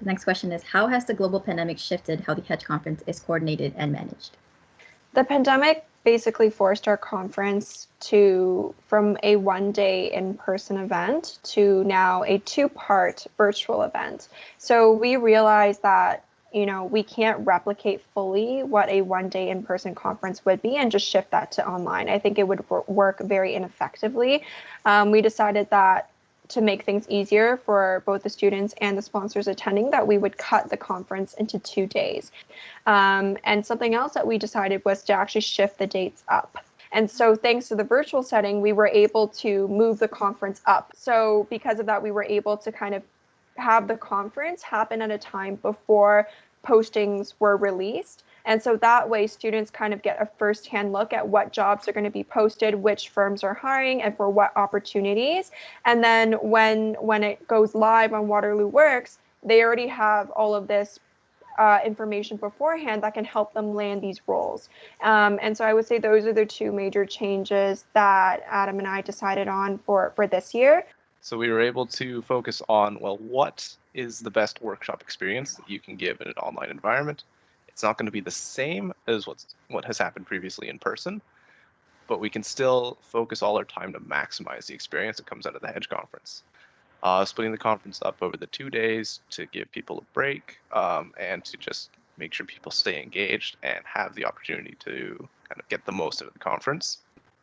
The next question is, how has the global pandemic shifted how the hEDGE conference is coordinated and managed? The pandemic basically forced our conference from a one-day in-person event to now a two-part virtual event. So we realized that we can't replicate fully what a one-day in-person conference would be and just shift that to online. I think it would work very ineffectively. We decided that to make things easier for both the students and the sponsors attending, that we would cut the conference into 2 days. And something else that we decided was to actually shift the dates up. And so thanks to the virtual setting, we were able to move the conference up. So because of that, we were able to kind of have the conference happen at a time before postings were released. And so that way students kind of get a firsthand look at what jobs are going to be posted, which firms are hiring, and for what opportunities. And then when it goes live on Waterloo Works, they already have all of this information beforehand that can help them land these roles. And so I would say those are the two major changes that Adam and I decided on for this year. So we were able to focus on, well, what is the best workshop experience that you can give in an online environment? It's not going to be the same as what has happened previously in person, but we can still focus all our time to maximize the experience that comes out of the hEDGE conference. Splitting the conference up over the 2 days to give people a break and to just make sure people stay engaged and have the opportunity to kind of get the most out of the conference.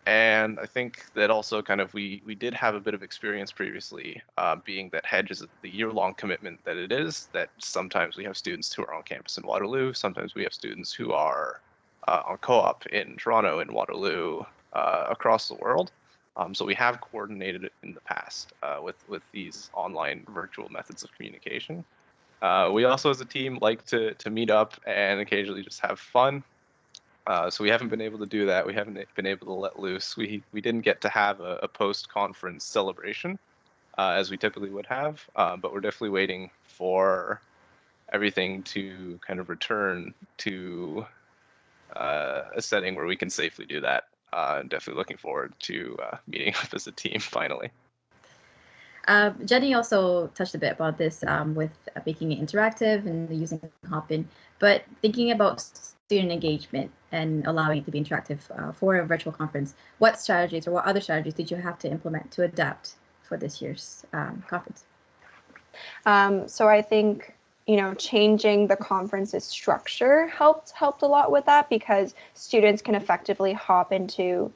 And I think that also kind of we did have a bit of experience previously, being that hEDGE is the year-long commitment that it is, that sometimes we have students who are on campus in Waterloo, sometimes we have students who are on co-op in Toronto and Waterloo, across the world. So we have coordinated it in the past with these online virtual methods of communication. We also as a team like to meet up and occasionally just have fun. So we haven't been able to do that. We haven't been able to let loose. We didn't get to have a post-conference celebration as we typically would have, but we're definitely waiting for everything to kind of return to a setting where we can safely do that. And definitely looking forward to meeting up as a team finally. Jenny also touched a bit about this with making it interactive and using Hopin, but thinking about student engagement and allowing it to be interactive for a virtual conference, what strategies or what other strategies did you have to implement to adapt for this year's conference? So I think changing the conference's structure helped a lot with that, because students can effectively hop into,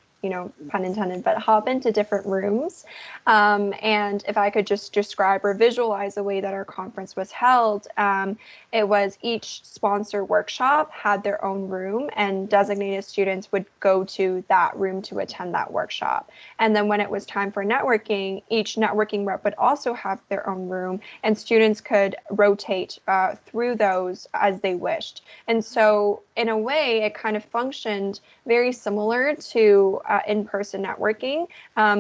pun intended, but hop into different rooms. And if I could just describe or visualize the way that our conference was held, it was each sponsor workshop had their own room, and designated students would go to that room to attend that workshop. And then when it was time for networking, each networking rep would also have their own room, and students could rotate through those as they wished. And so in a way, it kind of functioned very similar to in-person networking,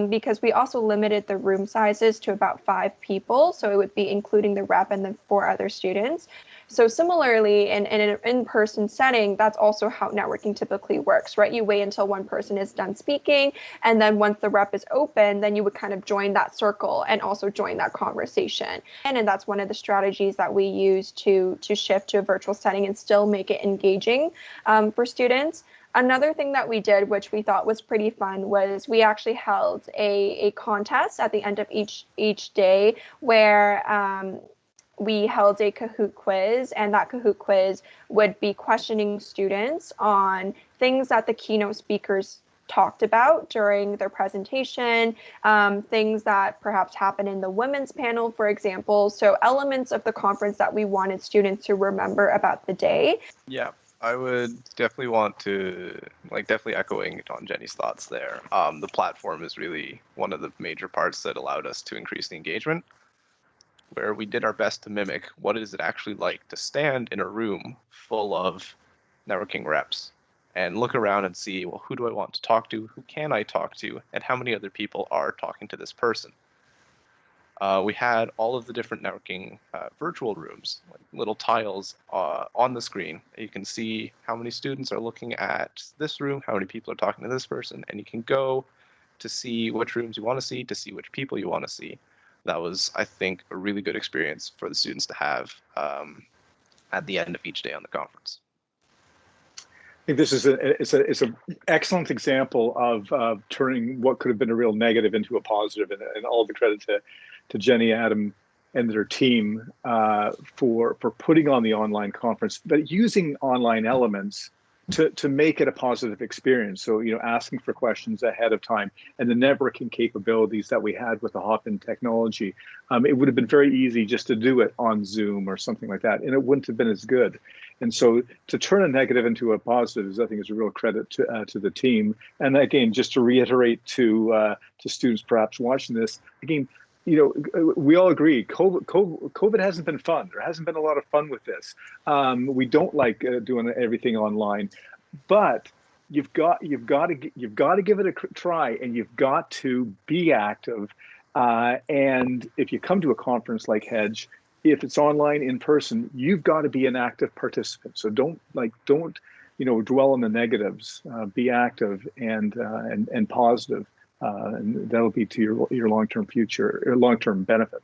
because we also limited the room sizes to about 5 people. So it would be including the rep and the 4 other students. So similarly, in an in-person setting, that's also how networking typically works, right? You wait until one person is done speaking, and then once the rep is open, then you would kind of join that circle and also join that conversation. And that's one of the strategies that we use to shift to a virtual setting and still make it engaging for students. Another thing that we did, which we thought was pretty fun, was we actually held a contest at the end of each day where we held a Kahoot quiz, and that Kahoot quiz would be questioning students on things that the keynote speakers talked about during their presentation, things that perhaps happened in the women's panel, for example. So elements of the conference that we wanted students to remember about the day. Yeah, I would definitely want to, definitely echoing on Jenny's thoughts there. The platform is really one of the major parts that allowed us to increase the engagement, where we did our best to mimic what is it actually like to stand in a room full of networking reps and look around and see, well, who do I want to talk to? Who can I talk to? And how many other people are talking to this person? We had all of the different networking virtual rooms, like little tiles on the screen. You can see how many students are looking at this room, how many people are talking to this person, and you can go to see which rooms you want to see which people you want to see. that was, I think, a really good experience for the students to have at the end of each day on the conference. I think this is it's an excellent example of turning what could have been a real negative into a positive, and all the credit to Jenny, Adam, and their team for putting on the online conference, but using online elements to make it a positive experience. So, you know, asking for questions ahead of time, and the networking capabilities that we had with the hop-in technology. It would have been very easy just to do it on Zoom or something like that, and it wouldn't have been as good. And so to turn a negative into a positive is, I think, is a real credit to the team. And again, just to reiterate to students perhaps watching this, again, you know, we all agree COVID hasn't been fun. There hasn't been a lot of fun with this. We don't like doing everything online, but you've got to give it a try, and you've got to be active. And if you come to a conference like hEDGE, if it's online, in person, you've got to be an active participant. So don't you know, dwell on the negatives. Be active and positive, and that'll be to your long-term future, or long-term benefit.